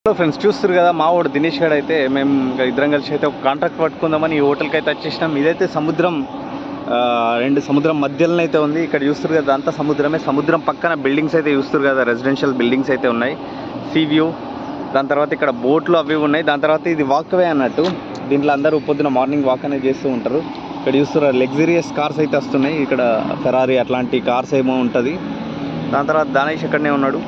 Hello friends, చూస్తారు కదా మా వాడు దినేష్ గారు అయితే మేము ఇద్దరం కలిసి అయితే ఒక కాంట్రాక్ట్ పట్టుకుందామని ఈ హోటల్కి అయితే వచ్చేసినాం. ఇదైతే సముద్రం, రెండు సముద్రం మధ్యలో అయితే ఉంది. ఇక్కడ చూస్తారు కదా అంతా సముద్రమే. సముద్రం పక్కన బిల్డింగ్స్ అయితే చూస్తారు కదా, రెసిడెన్షియల్ బిల్డింగ్స్ అయితే ఉన్నాయి. సీ వ్యూ, దాని తర్వాత ఇక్కడ బోట్లు అవి ఉన్నాయి. దాని తర్వాత ఇది వాక్ వే అన్నట్టు. దీంట్లో అందరూ పొద్దున మార్నింగ్ వాక్ అనేది చేస్తూ ఉంటారు. ఇక్కడ చూస్తారు లగ్జరియస్ కార్స్ అయితే వస్తున్నాయి. ఇక్కడ ఫెరారీ అట్లాంటి కార్స్ ఏమో ఉంటుంది. దాని తర్వాత దానేష్ ఇక్కడనే ఉన్నాడు.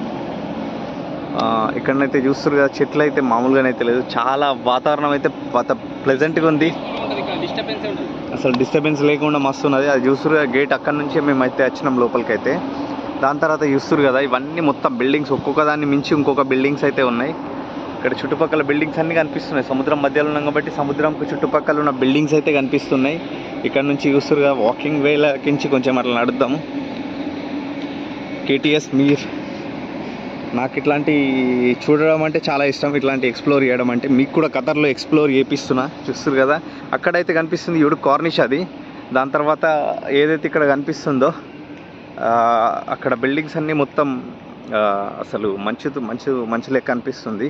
ఇక్కడనైతే చూస్తారు కదా, చెట్లు అయితే మామూలుగానైతే లేదు. చాలా వాతావరణం అయితే ప్లెజెంట్గా ఉంది. అసలు డిస్టర్బెన్స్ లేకుండా మస్తు ఉన్నది. అది చూస్తారు గేట్ అక్కడ నుంచే మేమైతే వచ్చినాం లోపలికైతే. దాని తర్వాత చూస్తారు కదా ఇవన్నీ మొత్తం బిల్డింగ్స్, ఒక్కొక్క దాన్ని మించి ఇంకొక బిల్డింగ్స్ అయితే ఉన్నాయి. ఇక్కడ చుట్టుపక్కల బిల్డింగ్స్ అన్నీ కనిపిస్తున్నాయి. సముద్రం మధ్యలో ఉన్నాం కాబట్టి సముద్రంకు చుట్టుపక్కల ఉన్న బిల్డింగ్స్ అయితే కనిపిస్తున్నాయి. ఇక్కడ నుంచి చూస్తారు కదా వాకింగ్ వేలకించి కొంచెం అట్లా నడుద్దాము. కేటీఎస్ మీర్, నాకు ఇట్లాంటి చూడడం అంటే చాలా ఇష్టం. ఇట్లాంటి ఎక్స్ప్లోర్ చేయడం అంటే మీకు కూడా ఖతర్లో ఎక్స్ప్లోర్ చేపిస్తున్నా. చూస్తారు కదా అక్కడైతే కనిపిస్తుంది ఇప్పుడు కార్నిష్ అది. దాని తర్వాత ఏదైతే ఇక్కడ కనిపిస్తుందో అక్కడ బిల్డింగ్స్ అన్నీ మొత్తం అసలు మంచి లెక్క అనిపిస్తుంది.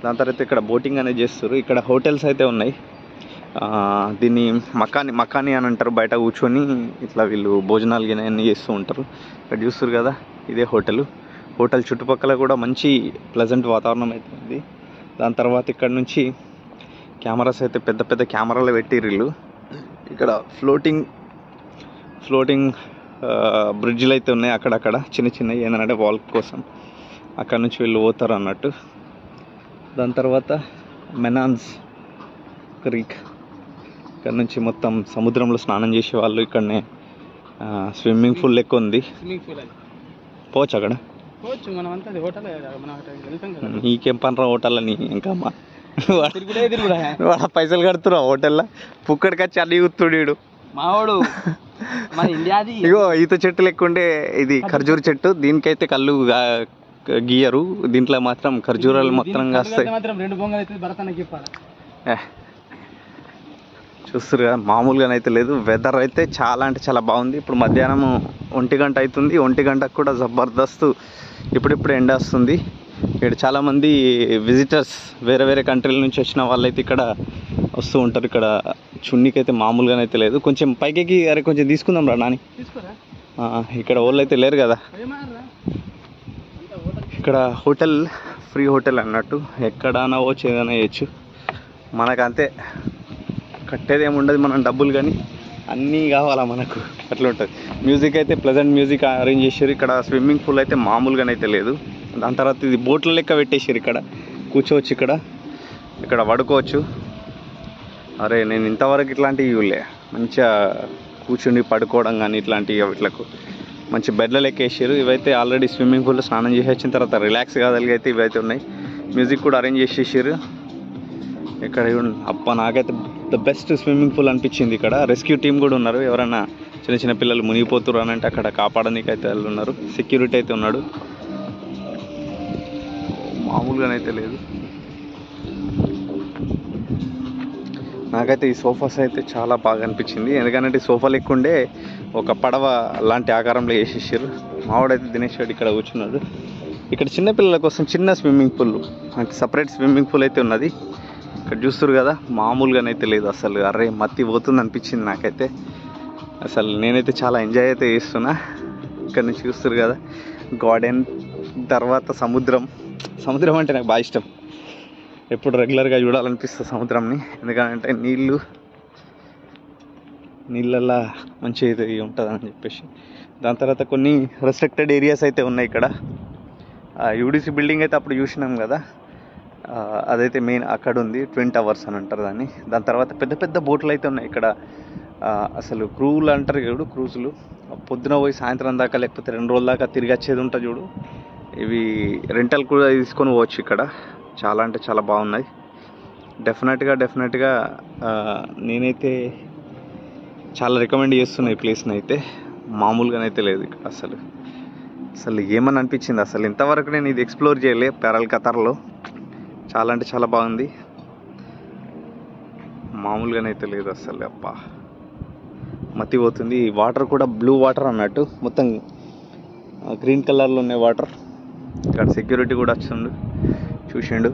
దాని తర్వాత ఇక్కడ బోటింగ్ అనేది చేస్తారు. ఇక్కడ హోటల్స్ అయితే ఉన్నాయి. దీన్ని మకాని అని అంటారు. బయట కూర్చొని ఇట్లా వీళ్ళు భోజనాలు అన్నీ చేస్తూ ఉంటారు. ఇక్కడ చూస్తారు కదా ఇదే హోటల్ చుట్టుపక్కల కూడా మంచి ప్లెజెంట్ వాతావరణం అయితే ఉంది. దాని తర్వాత ఇక్కడ నుంచి కెమెరాస్ అయితే పెద్ద పెద్ద కెమెరాలు పెట్టిర్రు వీళ్ళు. ఇక్కడ ఫ్లోటింగ్ బ్రిడ్జ్లు అయితే ఉన్నాయి. అక్కడక్కడ చిన్న ఏంటంటే వాల్ కోసం అక్కడ నుంచి వీళ్ళు పోతారు అన్నట్టు. దాని తర్వాత మెనాన్స్ క్రీక్, ఇక్కడ నుంచి మొత్తం సముద్రంలో స్నానం చేసే వాళ్ళు. ఇక్కడనే స్విమ్మింగ్ పూల్ లెక్క ఉంది. పోవచ్చు అక్కడ. నీకేం పని రా హోటల్లో, ఇంకా వాళ్ళ పైసలు కడుతురా హోటల్లో. పుక్కడికి వచ్చి అన్ని కూతుడు మావాడు. ఇగో ఈత చెట్టు లెక్క ఉండే ఇది ఖర్జూర చెట్టు. దీనికైతే కళ్ళు గీయరు, దీంట్లో మాత్రం ఖర్జూరాలు మొత్తం కాస్తాయి. చూస్తారు కదా మామూలుగానైతే లేదు. వెదర్ అయితే చాలా అంటే చాలా బాగుంది. ఇప్పుడు మధ్యాహ్నం 1 గంట అవుతుంది. 1 గంటకు కూడా జబర్దస్త్ ఇప్పుడిప్పుడు ఎండ వస్తుంది. ఇక్కడ చాలామంది విజిటర్స్ వేరే కంట్రీల నుంచి వచ్చిన వాళ్ళైతే ఇక్కడ వస్తూ ఉంటారు. ఇక్కడ చున్నీకైతే మామూలుగానైతే లేదు. కొంచెం పైకి అరే కొంచెం తీసుకుందాం రా నాని. ఇక్కడ వాళ్ళు అయితే లేరు కదా. ఇక్కడ హోటల్ ఫ్రీ హోటల్ అన్నట్టు, ఎక్కడైనా వచ్చి ఏదైనా చేయొచ్చు. మనకంతే కట్టేది ఏమి ఉండదు, మనం డబ్బులు కానీ అన్నీ కావాలా మనకు, అట్లా ఉంటుంది. మ్యూజిక్ అయితే ప్లెజెంట్ మ్యూజిక్ అరేంజ్ చేసారు. ఇక్కడ స్విమ్మింగ్ పూల్ అయితే మామూలుగానైతే లేదు. దాని తర్వాత ఇది బోట్ల లెక్క పెట్టేసారు. ఇక్కడ కూర్చోవచ్చు, ఇక్కడ పడుకోవచ్చు. అరే నేను ఇంతవరకు ఇట్లాంటివి ఇవ్వలే. మంచిగా కూర్చుని పడుకోవడం కానీ ఇట్లాంటివి వీటిలకు మంచి బెడ్ల లెక్క వేసారు. ఇవైతే ఆల్రెడీ స్విమ్మింగ్ పూల్లో స్నానం చేసి వచ్చిన తర్వాత రిలాక్స్ కాగలిగి అయితే ఇవైతే ఉన్నాయి. మ్యూజిక్ కూడా అరేంజ్ చేసేసారు. ఇక్కడ అబ్బా నాకైతే ద బెస్ట్ స్విమ్మింగ్ పూల్ అనిపించింది. ఇక్కడ రెస్క్యూ టీం కూడా ఉన్నారు. ఎవరైనా చిన్న పిల్లలు మునిగిపోతున్నారు అని అంటే అక్కడ కాపాడడానికి అయితే వాళ్ళు ఉన్నారు. సెక్యూరిటీ అయితే ఉన్నాడు. మామూలుగానైతే లేదు. నాకైతే ఈ సోఫాస్ అయితే చాలా బాగా అనిపించింది. ఎందుకంటే సోఫా లెక్కుండే ఒక పడవ లాంటి ఆకారంలో వేసేసారు. మావాడైతే దినేష్ రెడ్డి ఇక్కడ కూర్చున్నాడు. ఇక్కడ చిన్నపిల్లల కోసం చిన్న swimming pool, separate swimming pool అయితే ఉన్నది. ఇక్కడ చూస్తారు కదా మామూలుగానైతే లేదు అసలు. అరే మత్తి పోతుంది అనిపించింది నాకైతే. అసలు నేనైతే చాలా ఎంజాయ్ అయితే చేస్తున్నా. ఇక్కడ నుంచి చూస్తారు కదా గార్డెన్, తర్వాత సముద్రం అంటే నాకు బాగా ఇష్టం. ఎప్పుడు రెగ్యులర్గా చూడాలనిపిస్తుంది సముద్రంని. ఎందుకంటే నీళ్ళల్లో మంచిగా అయితే ఉంటుందని చెప్పేసి. దాని తర్వాత కొన్ని రెస్ట్రిక్టెడ్ ఏరియాస్ అయితే ఉన్నాయి. ఇక్కడ యూడీసీ బిల్డింగ్ అయితే అప్పుడు చూసినాం కదా, అదైతే మెయిన్ అక్కడ ఉంది. ట్విన్ టవర్స్ అని అంటారు దాన్ని. దాని తర్వాత పెద్ద బోట్లు అయితే ఉన్నాయి ఇక్కడ. అసలు క్రూలు అంటారు చూడు, క్రూజులు. పొద్దున పోయి సాయంత్రం దాకా లేకపోతే 2 రోజుల దాకా తిరిగి వచ్చేది ఉంటుంది చూడు. ఇవి రెంటల్ కూడా తీసుకొని పోవచ్చు. ఇక్కడ చాలా అంటే చాలా బాగున్నాయి. డెఫినెట్గా నేనైతే చాలా రికమెండ్ చేస్తున్నా ఈ ప్లేస్ని అయితే. మామూలుగానైతే లేదు ఇక్కడ అసలు ఏమని అనిపించింది. అసలు ఇంతవరకు నేను ఇది ఎక్స్ప్లోర్ చేయలే ఖతర్లో. చాలా అంటే చాలా బాగుంది. మామూలుగానైతే లేదు అసలు. అబ్బా మతిపోతుంది. వాటర్ కూడా బ్లూ వాటర్ అన్నట్టు, మొత్తం గ్రీన్ కలర్లో ఉన్నాయి వాటర్. ఇక్కడ సెక్యూరిటీ కూడా వచ్చిండు, చూసిండు.